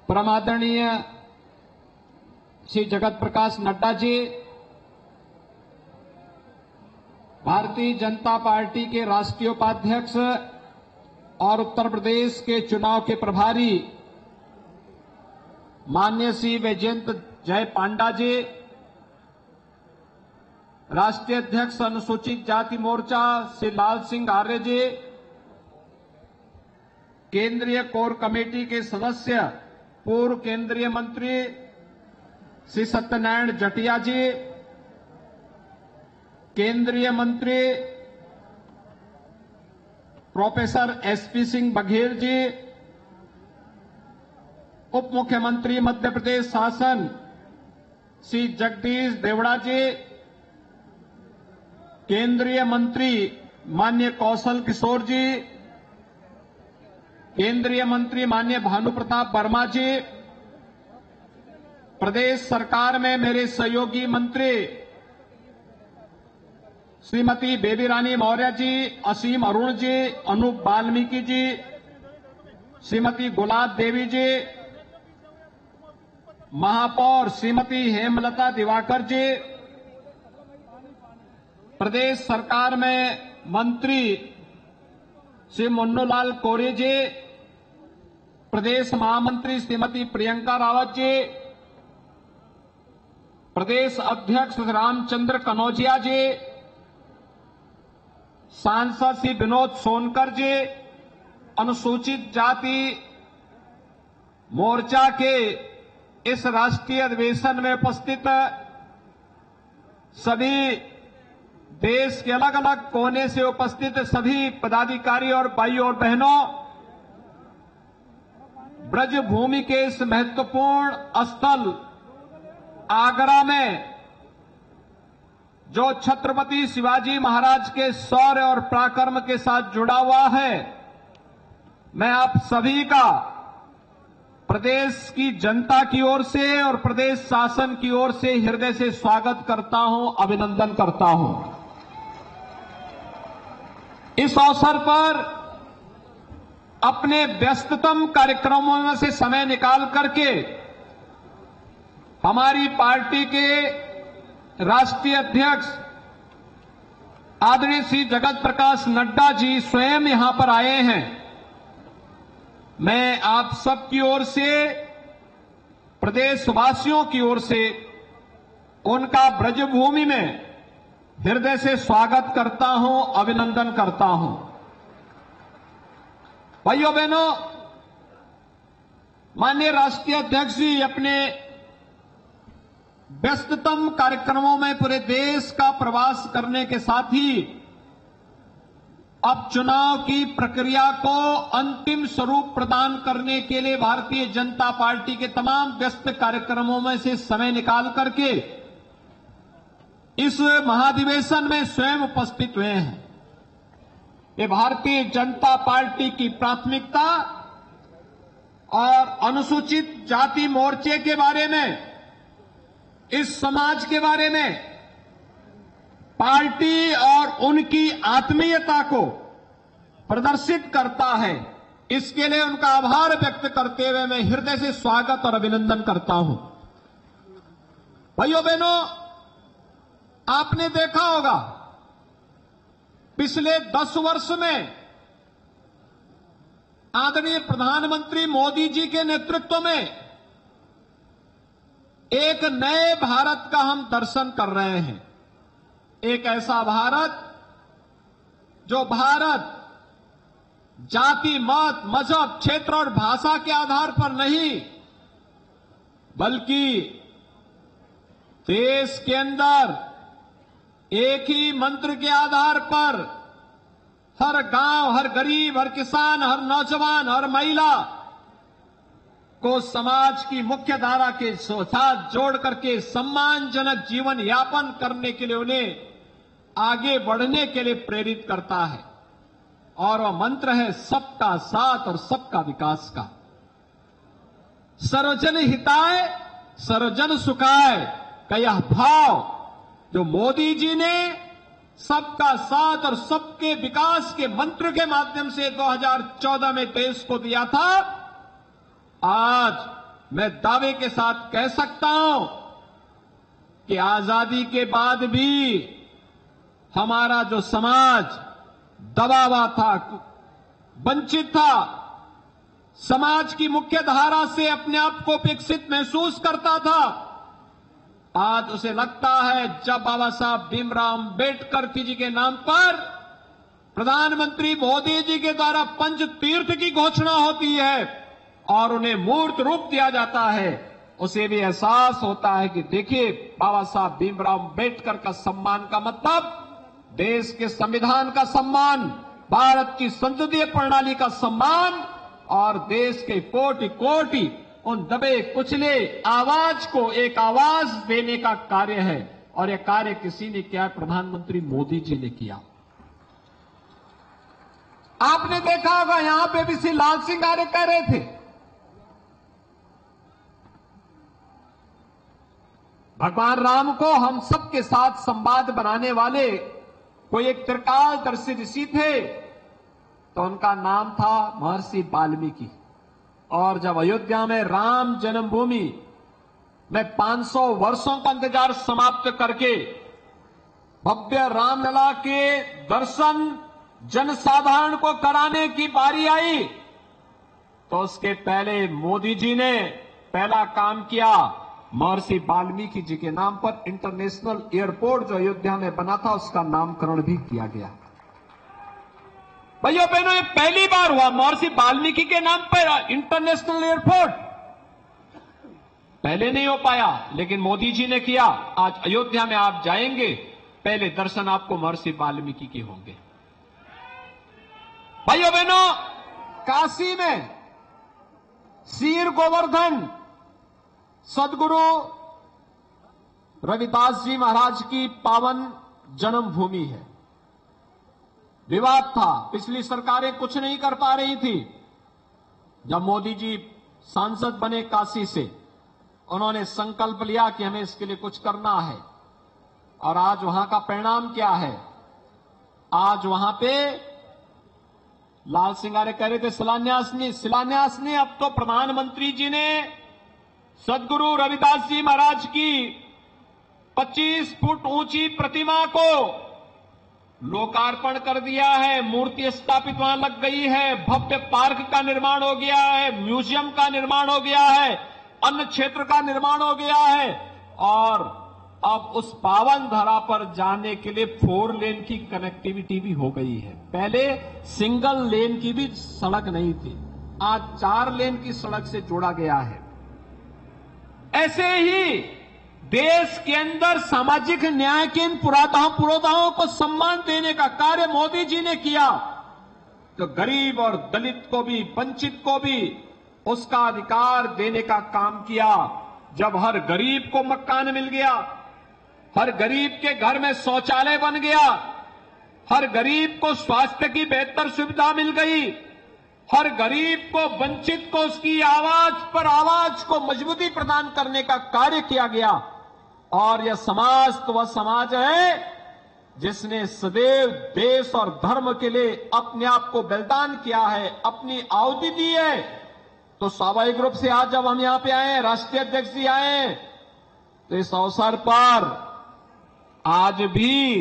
परम आदरणीय श्री जगत प्रकाश नड्डा जी, भारतीय जनता पार्टी के राष्ट्रीय उपाध्यक्ष और उत्तर प्रदेश के चुनाव के प्रभारी माननीय श्री वैजयंत जय पांडा जी, राष्ट्रीय अध्यक्ष अनुसूचित जाति मोर्चा श्री लाल सिंह आर्य जी, केंद्रीय कोर कमेटी के सदस्य पूर्व केंद्रीय मंत्री श्री सत्यनारायण जटिया जी, केंद्रीय मंत्री प्रोफेसर एसपी सिंह बघेल जी, उप मुख्यमंत्री मध्य प्रदेश शासन श्री जगदीश देवड़ा जी, केंद्रीय मंत्री माननीय कौशल किशोर जी, केंद्रीय मंत्री माननीय भानु प्रताप वर्मा जी, प्रदेश सरकार में मेरे सहयोगी मंत्री श्रीमती बेबी रानी मौर्य जी, असीम अरुण जी, अनूप वाल्मीकि जी, श्रीमती गुलाब देवी जी, महापौर श्रीमती हेमलता दिवाकर जी, प्रदेश सरकार में मंत्री श्री मुन्नूलाल कोरी जी, प्रदेश महामंत्री श्रीमती प्रियंका रावत जी, प्रदेश अध्यक्ष रामचंद्र कनौजिया जी, सांसद श्री विनोद सोनकर जी, अनुसूचित जाति मोर्चा के इस राष्ट्रीय अधिवेशन में उपस्थित सभी देश के अलग अलग कोने से उपस्थित सभी पदाधिकारी और भाइयों और बहनों, ब्रज भूमि के इस महत्वपूर्ण स्थल आगरा में जो छत्रपति शिवाजी महाराज के शौर्य और पराक्रम के साथ जुड़ा हुआ है, मैं आप सभी का प्रदेश की जनता की ओर से और प्रदेश शासन की ओर से हृदय से स्वागत करता हूं, अभिनंदन करता हूं। इस अवसर पर अपने व्यस्ततम कार्यक्रमों में से समय निकाल करके हमारी पार्टी के राष्ट्रीय अध्यक्ष आदरणीय श्री जगत प्रकाश नड्डा जी स्वयं यहां पर आए हैं। मैं आप सबकी ओर से, प्रदेशवासियों की ओर से उनका ब्रजभूमि में हृदय से स्वागत करता हूं, अभिनंदन करता हूं। भाइयों बहनों, माननीय राष्ट्रीय अध्यक्ष जी अपने व्यस्ततम कार्यक्रमों में पूरे देश का प्रवास करने के साथ ही अब चुनाव की प्रक्रिया को अंतिम स्वरूप प्रदान करने के लिए भारतीय जनता पार्टी के तमाम व्यस्त कार्यक्रमों में से समय निकाल करके इस महाधिवेशन में स्वयं उपस्थित हुए हैं। ये भारतीय जनता पार्टी की प्राथमिकता और अनुसूचित जाति मोर्चे के बारे में, इस समाज के बारे में, पार्टी और उनकी आत्मीयता को प्रदर्शित करता है। इसके लिए उनका आभार व्यक्त करते हुए मैं हृदय से स्वागत और अभिनंदन करता हूं। भाइयों बहनों, आपने देखा होगा पिछले 10 वर्ष में आदरणीय प्रधानमंत्री मोदी जी के नेतृत्व में एक नए भारत का हम दर्शन कर रहे हैं। एक ऐसा भारत जो भारत जाति, मत, मजहब, क्षेत्र और भाषा के आधार पर नहीं, बल्कि देश के अंदर एक ही मंत्र के आधार पर हर गांव, हर गरीब, हर किसान, हर नौजवान, हर महिला को समाज की मुख्य धारा के साथ जोड़ करके सम्मानजनक जीवन यापन करने के लिए उन्हें आगे बढ़ने के लिए प्रेरित करता है। और वह मंत्र है सबका साथ और सबका विकास का। सर्वजन हिताय सर्वजन सुखाय का यह भाव जो मोदी जी ने सबका साथ और सबके विकास के मंत्र के माध्यम से 2014 में देश को दिया था, आज मैं दावे के साथ कह सकता हूं कि आजादी के बाद भी हमारा जो समाज दबा हुआ था, वंचित था, समाज की मुख्य धारा से अपने आप को विकसित महसूस करता था, आज उसे लगता है जब बाबा साहब भीमराव अम्बेडकर जी के नाम पर प्रधानमंत्री मोदी जी के द्वारा पंच तीर्थ की घोषणा होती है और उन्हें मूर्त रूप दिया जाता है, उसे भी एहसास होता है कि देखिए बाबा साहब भीमराव अम्बेडकर का सम्मान का मतलब देश के संविधान का सम्मान, भारत की संसदीय प्रणाली का सम्मान और देश के कोटि कोटि उन दबे कुचले आवाज को एक आवाज देने का कार्य है। और यह कार्य किसी ने किया, प्रधानमंत्री मोदी जी ने किया। आपने देखा होगा यहां पे भी श्री लाल सिंह आर्य कह रहे थे, भगवान राम को हम सबके साथ संवाद बनाने वाले कोई एक त्रिकालदर्शी ऋषि थे, तो उनका नाम था महर्षि वाल्मीकि। और जब अयोध्या में राम जन्मभूमि में 500 वर्षों का इंतजार समाप्त करके भव्य रामलला के दर्शन जनसाधारण को कराने की बारी आई, तो उसके पहले मोदी जी ने पहला काम किया, महर्षि वाल्मीकि जी के नाम पर इंटरनेशनल एयरपोर्ट जो अयोध्या में बना था उसका नामकरण भी किया गया। भाइयों बहनों, ये पहली बार हुआ महर्षि वाल्मीकि के नाम पर इंटरनेशनल एयरपोर्ट। पहले नहीं हो पाया, लेकिन मोदी जी ने किया। आज अयोध्या में आप जाएंगे, पहले दर्शन आपको महर्षि वाल्मीकि के होंगे। भाइयों बहनों, काशी में शीर गोवर्धन सदगुरु रविदास जी महाराज की पावन जन्मभूमि है। विवाद था, पिछली सरकारें कुछ नहीं कर पा रही थी। जब मोदी जी सांसद बने काशी से, उन्होंने संकल्प लिया कि हमें इसके लिए कुछ करना है। और आज वहां का परिणाम क्या है? आज वहां पे लाल सिंह आर्य कह रहे थे शिलान्यास नहीं, अब तो प्रधानमंत्री जी ने सदगुरु रविदास जी महाराज की 25 फुट ऊंची प्रतिमा को लोकार्पण कर दिया है, मूर्ति स्थापित वहां लग गई है, भव्य पार्क का निर्माण हो गया है, म्यूजियम का निर्माण हो गया है, अन्न क्षेत्र का निर्माण हो गया है। और अब उस पावन धरा पर जाने के लिए 4 लेन की कनेक्टिविटी भी हो गई है। पहले सिंगल लेन की भी सड़क नहीं थी, आज 4 लेन की सड़क से जोड़ा गया है। ऐसे ही देश के अंदर सामाजिक न्याय के इन पुरोधाओं को सम्मान देने का कार्य मोदी जी ने किया, तो गरीब और दलित को भी, वंचित को भी उसका अधिकार देने का काम किया। जब हर गरीब को मकान मिल गया, हर गरीब के घर में शौचालय बन गया, हर गरीब को स्वास्थ्य की बेहतर सुविधा मिल गई, हर गरीब को, वंचित को उसकी आवाज पर आवाज को मजबूती प्रदान करने का कार्य किया गया। और यह समाज तो वह समाज है जिसने सदैव देश और धर्म के लिए अपने आप को बलिदान किया है, अपनी आहुति दी है। तो स्वाभाविक रूप से आज जब हम यहां पे आए, राष्ट्रीय अध्यक्ष जी आए, तो इस अवसर पर आज भी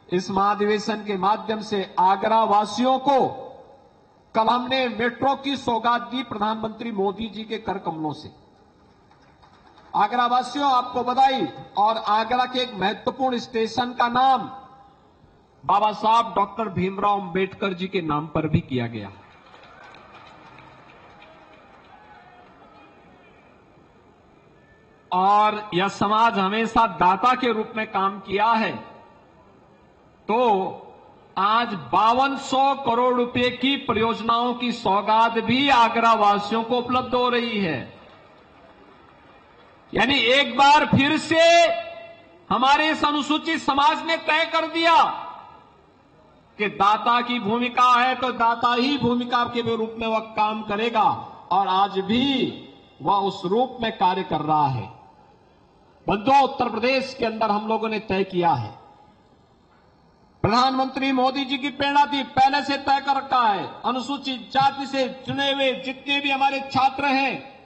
इस महाधिवेशन के माध्यम से आगरा वासियों को कल हमने मेट्रो की सौगात दी प्रधानमंत्री मोदी जी के कर कमलों से। आगरा वासियों, आपको बधाई। और आगरा के एक महत्वपूर्ण स्टेशन का नाम बाबा साहब डॉक्टर भीमराव अम्बेडकर जी के नाम पर भी किया गया। और यह समाज हमेशा दाता के रूप में काम किया है, तो आज 5200 करोड़ रुपए की परियोजनाओं की सौगात भी आगरा वासियों को उपलब्ध हो रही है। यानी एक बार फिर से हमारे इस अनुसूचित समाज ने तय कर दिया कि दाता की भूमिका है तो दाता ही भूमिका के रूप में वह काम करेगा, और आज भी वह उस रूप में कार्य कर रहा है। बंधुओं, उत्तर प्रदेश के अंदर हम लोगों ने तय किया है, प्रधानमंत्री मोदी जी की प्रेरणा थी, पहले से तय कर रखा है, अनुसूचित जाति से चुने हुए जितने भी हमारे छात्र हैं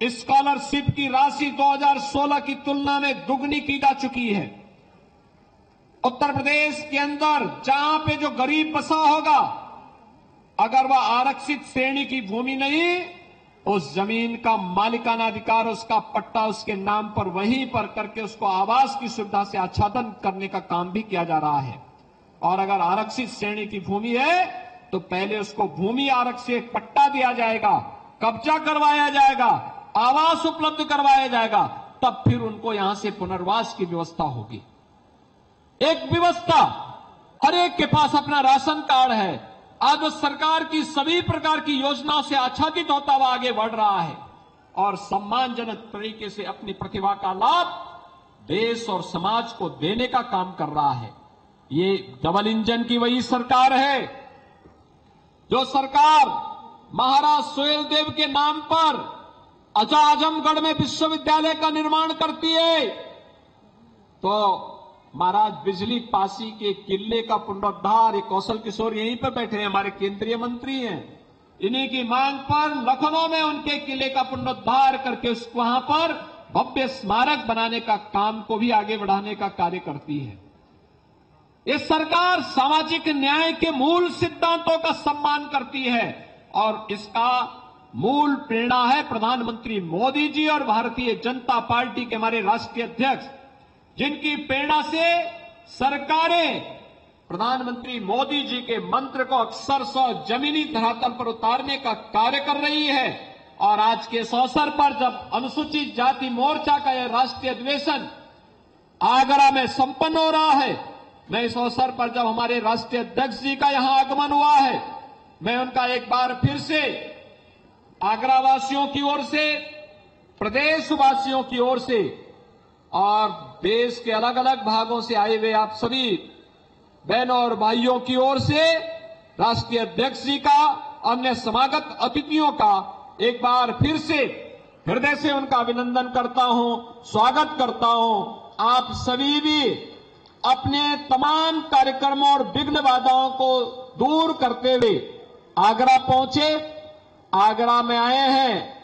स्कॉलरशिप की राशि 2016 की तुलना में दुगनी की जा चुकी है। उत्तर प्रदेश के अंदर जहां पे जो गरीब बसा होगा, अगर वह आरक्षित श्रेणी की भूमि नहीं, उस जमीन का मालिकाना अधिकार, उसका पट्टा उसके नाम पर वहीं पर करके उसको आवास की सुविधा से आच्छादन करने का काम भी किया जा रहा है। और अगर आरक्षित श्रेणी की भूमि है तो पहले उसको भूमि आरक्षित पट्टा दिया जाएगा, कब्जा करवाया जाएगा, आवास उपलब्ध करवाया जाएगा, तब फिर उनको यहां से पुनर्वास की व्यवस्था होगी। एक व्यवस्था, हर एक के पास अपना राशन कार्ड है, आज वो सरकार की सभी प्रकार की योजनाओं से आच्छादित होता हुआ आगे बढ़ रहा है और सम्मानजनक तरीके से अपनी प्रतिभा का लाभ देश और समाज को देने का काम कर रहा है। ये डबल इंजन की वही सरकार है जो सरकार महाराज सुहेलदेव के नाम पर आजमगढ़ में विश्वविद्यालय का निर्माण करती है, तो महाराज बिजली पासी के किले का पुनरुद्धार, ये कौशल किशोर यहीं पर बैठे हैं, हमारे केंद्रीय मंत्री हैं, इन्हीं की मांग पर लखनऊ में उनके किले का पुनरुद्धार करके उसको वहां पर भव्य स्मारक बनाने का काम को भी आगे बढ़ाने का कार्य करती है। ये सरकार सामाजिक न्याय के मूल सिद्धांतों का सम्मान करती है और इसका मूल प्रेरणा है प्रधानमंत्री मोदी जी और भारतीय जनता पार्टी के हमारे राष्ट्रीय अध्यक्ष, जिनकी प्रेरणा से सरकारें प्रधानमंत्री मोदी जी के मंत्र को अक्षरशः जमीनी धरातल पर उतारने का कार्य कर रही है। और आज के इस अवसर पर जब अनुसूचित जाति मोर्चा का यह राष्ट्रीय अधिवेशन आगरा में संपन्न हो रहा है, मैं इस अवसर पर जब हमारे राष्ट्रीय अध्यक्ष जी का यहां आगमन हुआ है, मैं उनका एक बार फिर से आगरा वासियों की ओर से, प्रदेशवासियों की ओर से और देश के अलग अलग भागों से आए हुए आप सभी बहनों और भाइयों की ओर से राष्ट्रीय अध्यक्ष जी का, अन्य समागत अतिथियों का एक बार फिर से हृदय से उनका अभिनंदन करता हूं, स्वागत करता हूं। आप सभी भी अपने तमाम कार्यक्रमों और विघ्न बाधाओं को दूर करते हुए आगरा पहुंचे, आगरा में आए हैं